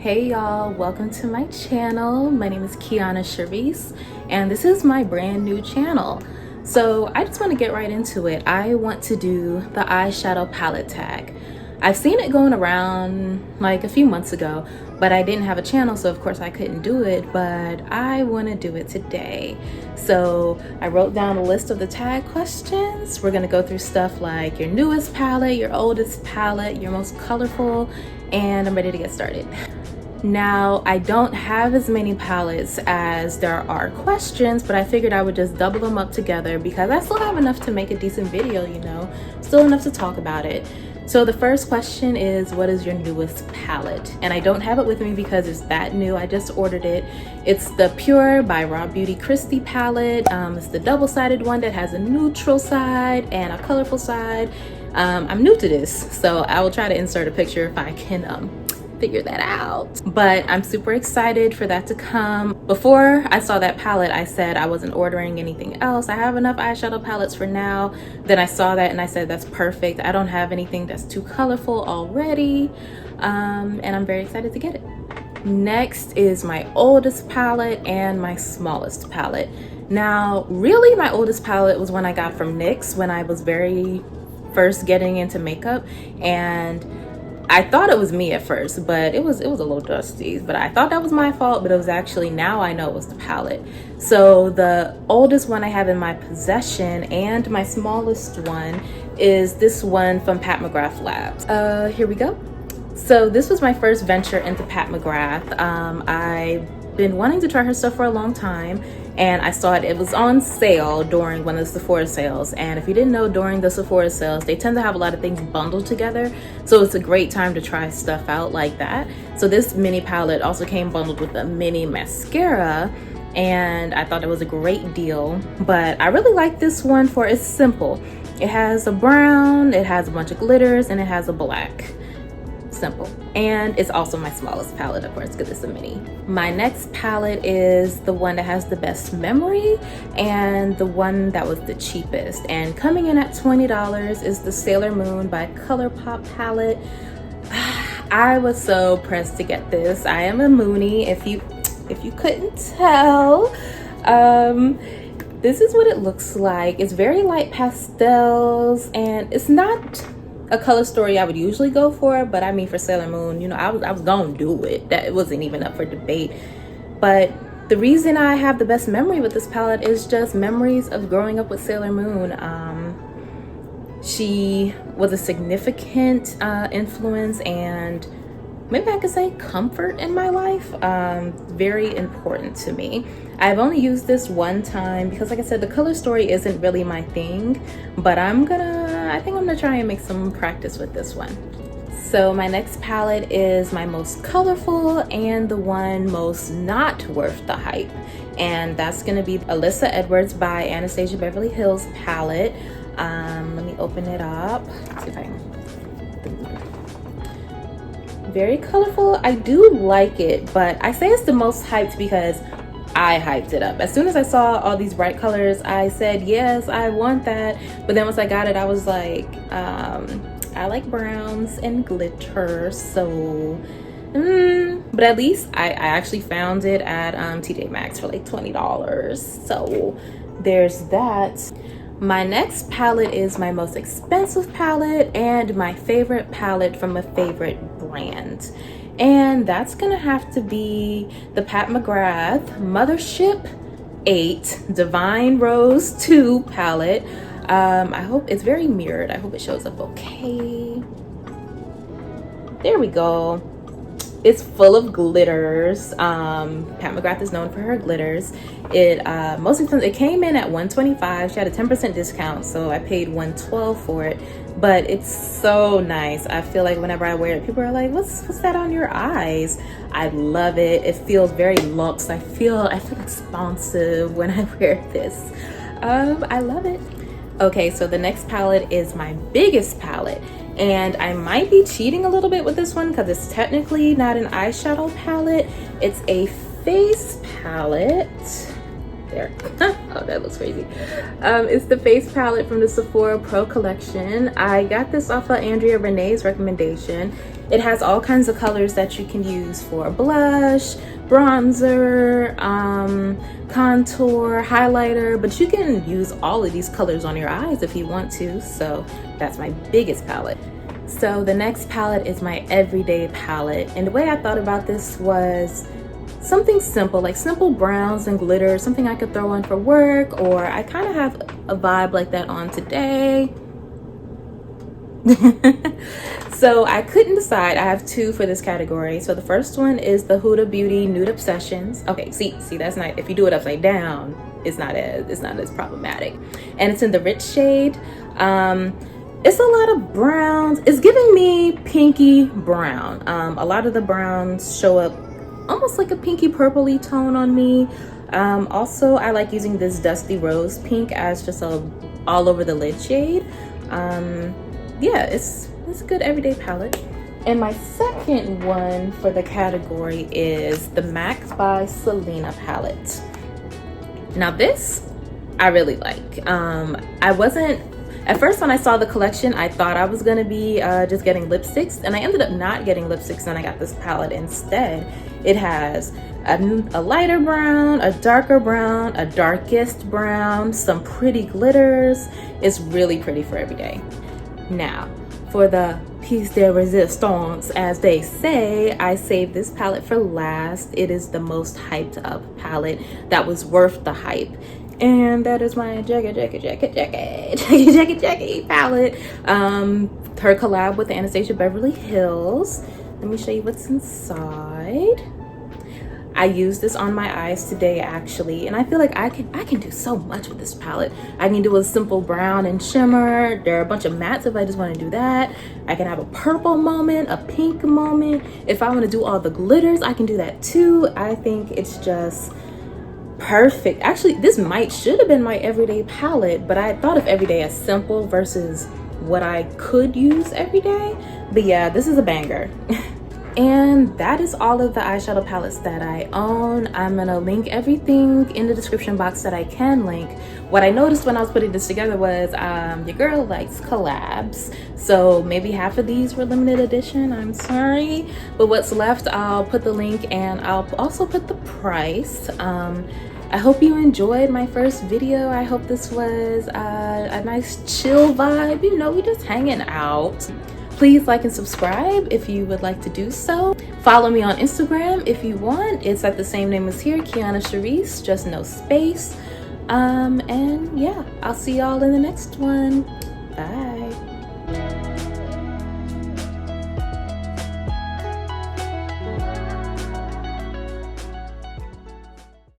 Hey y'all, welcome to my channel. My name is Kiana Charisse and this is my brand new channel. So I just want to get right into it. I want to do the eyeshadow palette tag. I've seen it going around like a few months ago, but I didn't have a channel, so of course I couldn't do it, but I want to do it today. So I wrote down a list of the tag questions. We're going to go through stuff like your newest palette, your oldest palette, your most colorful, and I'm ready to get started. Now, I don't have as many palettes as there are questions, but I figured I would just double them up together because I still have enough to make a decent video, you know, still enough to talk about it. So the first question is, what is your newest palette? And I don't have it with me because it's that new. I just ordered it. It's the Pure by Raw Beauty Kristi palette. It's the double-sided one that has a neutral side and a colorful side. I'm new to this, so I will try to insert a picture if I can figure that out. But I'm super excited for that to come. Before I saw that palette, I said I wasn't ordering anything else. I have enough eyeshadow palettes for now. Then I saw that and I said that's perfect. I don't have anything that's too colorful already, and I'm very excited to get it. Next is my oldest palette and my smallest palette. Now, really my oldest palette was one I got from NYX when I was very first getting into makeup, and I thought it was me at first, but it was a little dusty, but I thought that was my fault, but it was actually, now I know it was the palette. So the oldest one I have in my possession and my smallest one is this one from Pat McGrath Labs. Here we go. So this was my first venture into Pat McGrath. I've been wanting to try her stuff for a long time, and I saw it was on sale during one of the Sephora sales. And if you didn't know, during the Sephora sales, they tend to have a lot of things bundled together, so it's a great time to try stuff out like that. So this mini palette also came bundled with a mini mascara, and I thought it was a great deal. But I really like this one for it's simple. It has a brown, it has a bunch of glitters, and it has a black. Simple. And it's also my smallest palette, of course, because it's a mini. My next palette is the one that has the best memory and the one that was the cheapest. And coming in at $20 is the Sailor Moon by ColourPop palette. I was so pressed to get this. I am a Moonie, if you couldn't tell. This is what it looks like. It's very light pastels, and it's not a color story I would usually go for, but I mean, for Sailor Moon, you know, I was gonna do it. That it wasn't even up for debate. But the reason I have the best memory with this palette is just memories of growing up with Sailor Moon. She was a significant influence, and maybe I could say comfort in my life. Very important to me. I've only used this one time because, like I said, the color story isn't really my thing, but I think I'm gonna try and make some practice with this one. So my next palette is my most colorful and the one most not worth the hype, and that's gonna be Alyssa Edwards by Anastasia Beverly Hills palette. Let me open it up. Let's see if I can. Very colorful. I do like it, but I say it's the most hyped because I hyped it up. As soon as I saw all these bright colors, I said, yes, I want that. But then once I got it, I was like, I like browns and glitter, so but at least I actually found it at TJ Maxx for like $20, so there's that. My next palette is my most expensive palette and my favorite palette from a favorite brand, and that's gonna have to be the Pat McGrath Mothership 8 Divine Rose 2 palette. I hope it's very mirrored. I hope it shows up okay. There we go. It's full of glitters. Pat McGrath is known for her glitters. It came in at $125. She had a 10% discount, so I paid $112 for it. But it's so nice. I feel like whenever I wear it, people are like, what's that on your eyes? I love it. It feels very luxe. I feel expansive when I wear this. I love it. Okay, so the next palette is my biggest palette, and I might be cheating a little bit with this one because it's technically not an eyeshadow palette. It's a face palette. There. Oh, that looks crazy. It's the face palette from the Sephora Pro collection. I got this off of Andrea Renee's recommendation, it has all kinds of colors that you can use for blush, bronzer, contour, highlighter, but you can use all of these colors on your eyes if you want to. So that's my biggest palette. So the next palette is my everyday palette, and the way I thought about this was something simple, like simple browns and glitter, something I could throw on for work, or I kind of have a vibe like that on today. So I couldn't decide. I have two for this category. So the first one is the Huda Beauty Nude Obsessions. Okay, see that's not, if you do it upside down, it's not as problematic. And it's in the rich shade. It's a lot of browns. It's giving me pinky brown. A lot of the browns show up almost like a pinky purpley tone on me. Also, I like using this Dusty Rose Pink as just a all over the lid shade. Yeah, it's a good everyday palette. And my second one for the category is the MAC by Selena palette. Now this I really like. At first when I saw the collection, I thought I was gonna be just getting lipsticks, and I ended up not getting lipsticks, and I got this palette instead. It has a lighter brown, a darker brown, a darkest brown, some pretty glitters. It's really pretty for every day. Now, for the piece de resistance, as they say, I saved this palette for last. It is the most hyped up palette that was worth the hype. And that is my Jackie palette. Her collab with Anastasia Beverly Hills. Let me show you what's inside. I used this on my eyes today actually, and I feel like I can do so much with this palette. I can do a simple brown and shimmer. There are a bunch of mattes if I just want to do that. I can have a purple moment, a pink moment. If I want to do all the glitters, I can do that too. I think it's just perfect. Actually, this should have been my everyday palette, but I thought of everyday as simple versus what I could use every day. But yeah, this is a banger. And that is all of the eyeshadow palettes that I own. I'm gonna link everything in the description box that I can link. What I noticed when I was putting this together was your girl likes collabs, so maybe half of these were limited edition. I'm sorry, but what's left, I'll put the link and I'll also put the price. I hope you enjoyed my first video. I hope this was a nice chill vibe. You know, we just hanging out. Please like and subscribe if you would like to do so. Follow me on Instagram if you want. It's at the same name as here, Kiana Charisse, just no space. And yeah, I'll see y'all in the next one. Bye.